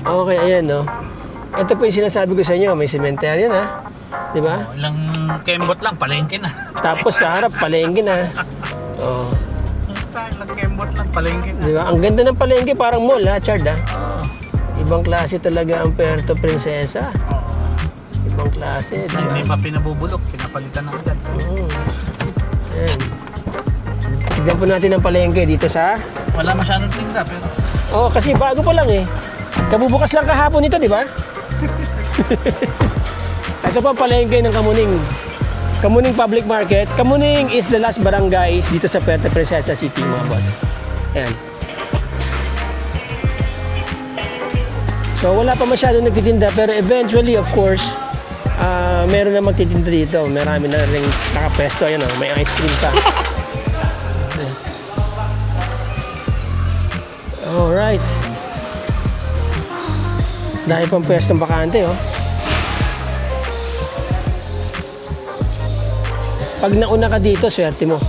Okay, ayan, no. Ito po yung sinasabi ko sa inyo, may sementeryo na. Di ba? Ilang kembot lang, palengke na. Tapos sa harap, palengke na. Oh. Ilang kembot lang, palengke na. Di ba? Ang ganda ng palengke, parang mall, ha, Chard, ha? Ibang klase talaga ang Puerto Princesa. Ibang klase, di ba? Hindi pa pinabubulok, pinapalitan na agad. Ayan. Tignan po natin ang palengke dito sa... Wala masyadong tinda, pero... Oh, kasi bago pa lang eh. Kabubukas lang kahapon ito, di ba? Ito pa palengke ng Kamuning. Kamuning Public Market. Kamuning is the last barangay dito sa Puerto Princesa City, mga boss. Ayan. So wala pa masyadong nagtitinda, pero eventually, of course, meron na magtitinda dito. Marami na rin nakapesto. Ayan, oh, may ice cream pa. Alright. Dahil pang pwestong bakante, oh. Pag nauna ka dito, swerte mo.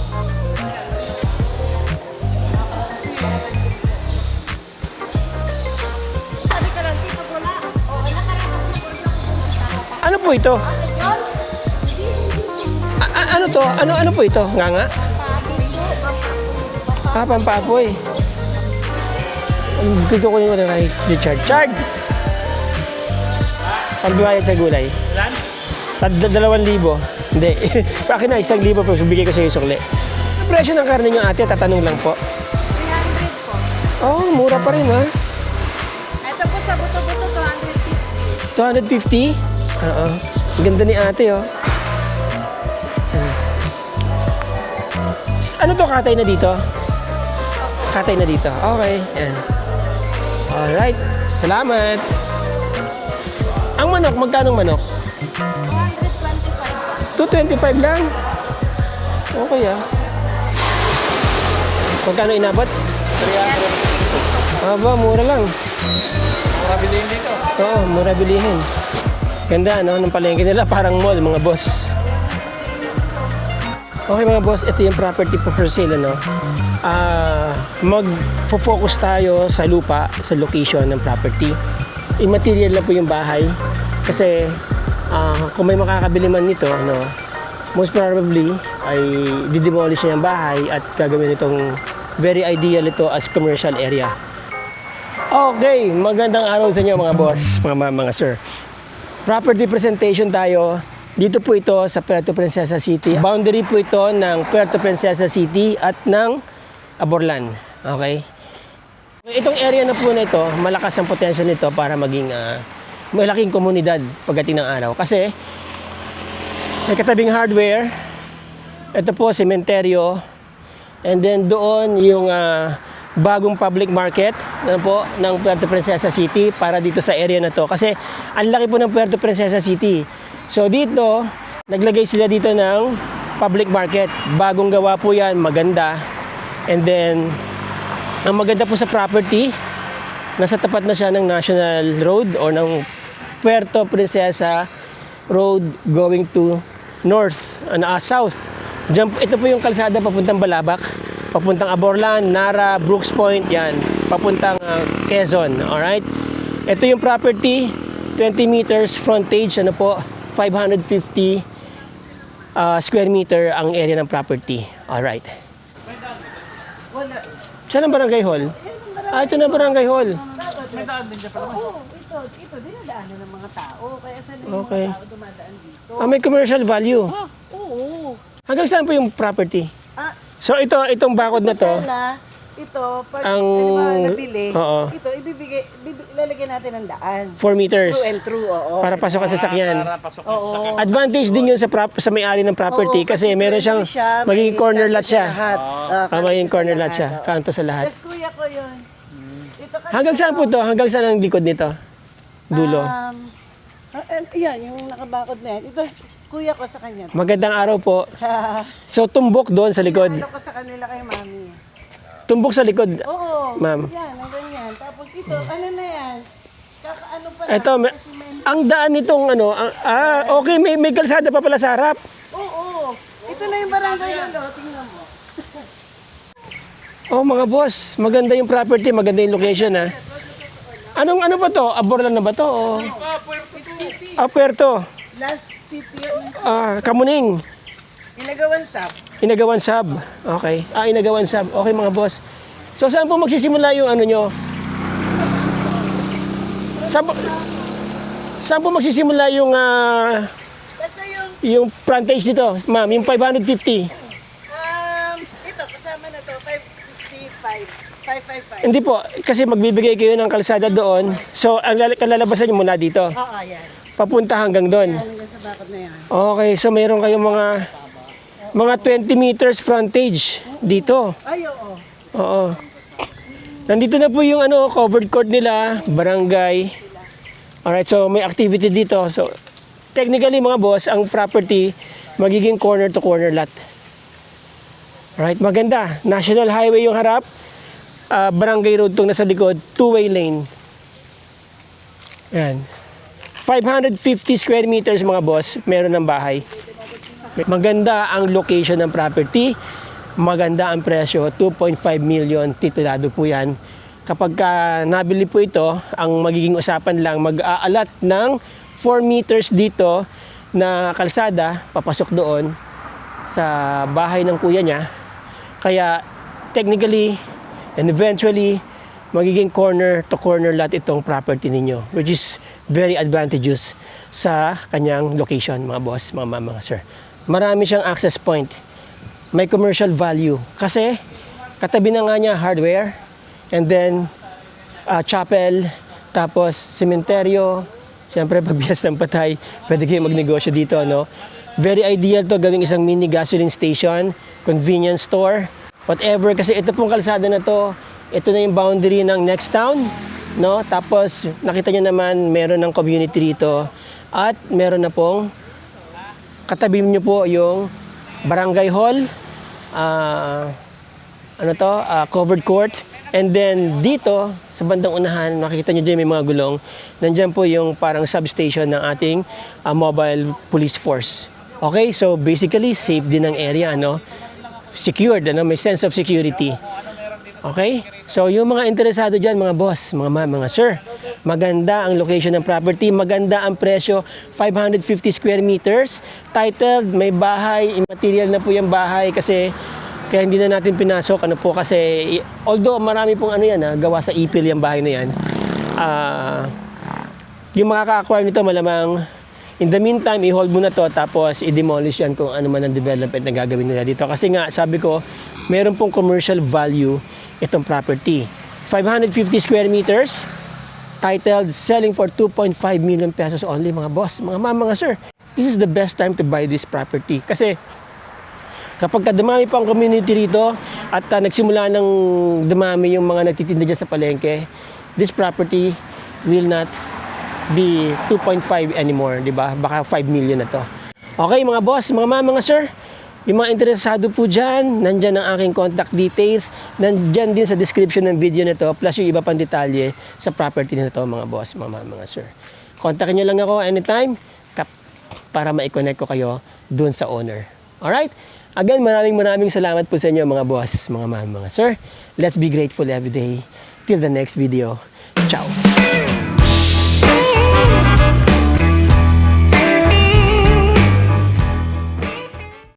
Ano po ito? Ano to? Ano po ito? Nganga? Pampapoy. Gusto ko yung kay Richard. Chard! Pagbayad sa gulay. Ilan? 2,000. Hindi. Akin na, 1,000 pero bigay ko sa iyo sukli. Ang presyo ng karne nyo ate, tatanong lang po. 300 po. Oh, mura pa rin ha. Ito po sa buto-buto, 250? 250. Oo. Ang ganda ni ate oh. Ano to, katay na dito? Katay na dito. Okay. Yan. Alright. Salamat. Ang manok, magkano manok? 225 lang. Okay ah. Magkano inabot? 300. Aba, mura lang. Mura bilihin dito. Oo, mura bilihin. Ganda, no? Ng palengke nila, parang mall, mga boss. Okay, mga boss, ito yung property for sale, ano? Mag-focus tayo sa lupa, sa location ng property. Immaterial na po yung bahay. Kasi, kung may makakabili man nito, no, most probably, ay didemolish niya yung bahay at gagawin itong very ideal ito as commercial area. Okay, magandang araw sa inyo mga boss, mga sir. Property presentation tayo. Dito po ito sa Puerto Princesa City. Boundary po ito ng Puerto Princesa City at ng Aborlan. Okay? Itong area na po na ito, malakas ang potential nito para maging malaking komunidad pagdating ng araw. Kasi may katabing hardware. Ito po, sementeryo. And then doon yung bagong public market po, ng Puerto Princesa City para dito sa area na to. Kasi ang laki po ng Puerto Princesa City. So dito, naglagay sila dito ng public market. Bagong gawa po yan, maganda. And then, ang maganda po sa property, nasa tapat na siya ng National Road or ng Puerto Princesa Road going to north, south. Ito po yung kalsada papuntang Balabac, papuntang Aborlan, Nara, Brooks Point, yan, papuntang Quezon, alright? Ito yung property, 20 meters frontage, ano po, 550 square meter ang area ng property, alright? Saan ang barangay hall? Ito na barangay hall. May daan din dyan pala. Oo, ito dinadaanan ng mga tao. Kaya saan yung Okay. mga tao dumadaan dito? May commercial value. Oo. Hanggang saan po yung property? So itong bakod na to, Sana, ito, pag Ang- nabili, oo. ito, ilalagyan natin ng daan. 4 meters. True and true, oo. Para pasok ang sasakyan. Para pasok Oo. Advantage din yun sa may-ari ng property Oo, kasi meron siyang magiging corner lot siya. Magiging corner lot siya. Kanto sa lahat. Yes, kuya ko yun. Ito kasi, Hanggang saan po to? Hanggang saan ang likod nito? Dulo. yan, yung nakabakod na yan. Ito, kuya ko sa kanya. Magandang araw po. So tumbok doon sa likod. Ano ko sa kanila kay mami. Tumbok sa likod. Oo. Ma'am. Yan, ang ganyan. Tapos ito, ano na yan? Kakaano pa Ito, ang daan nitong okay, may kalsada pa pala sa harap. Oo. Ito na yung barangay yun, tingnan mo. Oh, mga boss, maganda yung property, maganda yung location ha. Ano ba to? Aborlan na ba to? O... City. Puerto. Last city yun. Kamuning. Inagawan Sap. Inagawan Sab. Okay. Inagawan Sab. Okay mga boss. So saan po magsisimula yung ano nyo? Saan po magsisimula yung Basta yung yung, frontage dito, ma'am? Yung 550. ito, kasama na to, 555. 555. Hindi po, kasi magbibigay kayo ng kalsada doon. So, ang kalalabasan nyo muna dito. Oo, yan. Papunta hanggang doon. Yan, sa bakod na yan. Okay, so mayroon kayong mga 20 meters frontage dito. Ay, oo. Oo. Nandito na po yung covered court nila, barangay. Alright, so may activity dito. So, technically mga boss, ang property magiging corner to corner lot. Alright, maganda. National Highway yung harap. Barangay road tong nasa likod, two-way lane. Yan. 550 square meters mga boss, meron ng bahay. Maganda ang location ng property. Maganda ang presyo, 2.5 million, titulado po yan. Kapag nabili po ito, ang magiging usapan lang, mag-aalat ng 4 meters dito na kalsada, papasok doon sa bahay ng kuya niya. Kaya technically and eventually, magiging corner to corner lot itong property ninyo, which is very advantageous sa kanyang location, mga boss, mga sir. Marami siyang access point. May commercial value kasi katabi na nga niya hardware and then chapel, tapos sementeryo. Siyempre pagbias ng patay, pwede kayo magnegosyo dito, no? Very ideal to gawing isang mini gasoline station, convenience store, whatever, kasi ito pong kalsada na to, ito na yung boundary ng next town, no? Tapos nakita nyo naman meron ng community rito at meron na pong katabi nyo po yung barangay hall, covered court, and then dito sa bandang unahan, makikita nyo dyan may mga gulong, nandyan po yung parang substation ng ating mobile police force. Okay, so basically safe din ang area, no? Secured, may sense of security. Okay, so yung mga interesado dyan, mga boss, mga sir, maganda ang location ng property, maganda ang presyo, 550 square meters, titled, may bahay, immaterial na po yung bahay kasi kaya hindi na natin pinasok, kasi although marami pong gawa sa ipil yung bahay na yan, yung makaka-acquire nito malamang in the meantime, i-hold muna to tapos i-demolish yan kung ano man ang development na gagawin nila dito. Kasi nga, sabi ko, meron pong commercial value itong property. 550 square meters, titled, selling for 2.5 million pesos only, mga boss, mga sir. This is the best time to buy this property. Kasi, kapag dumami pa ang community rito at nagsimula ng dumami yung mga nagtitinda dyan sa palengke, this property will not be 2.5 anymore, di ba? Baka 5 million na to. Okay, mga boss, mga sir, yung mga interesado po dyan, nandyan ang aking contact details, nandyan din sa description ng video na to, plus yung iba pang detalye sa property na to, mga boss, mga sir. Kontakin nyo lang ako anytime para ma-connect ko kayo dun sa owner. Alright? Again, maraming salamat po sa inyo, mga boss, mga sir. Let's be grateful every day. Till the next video. Ciao!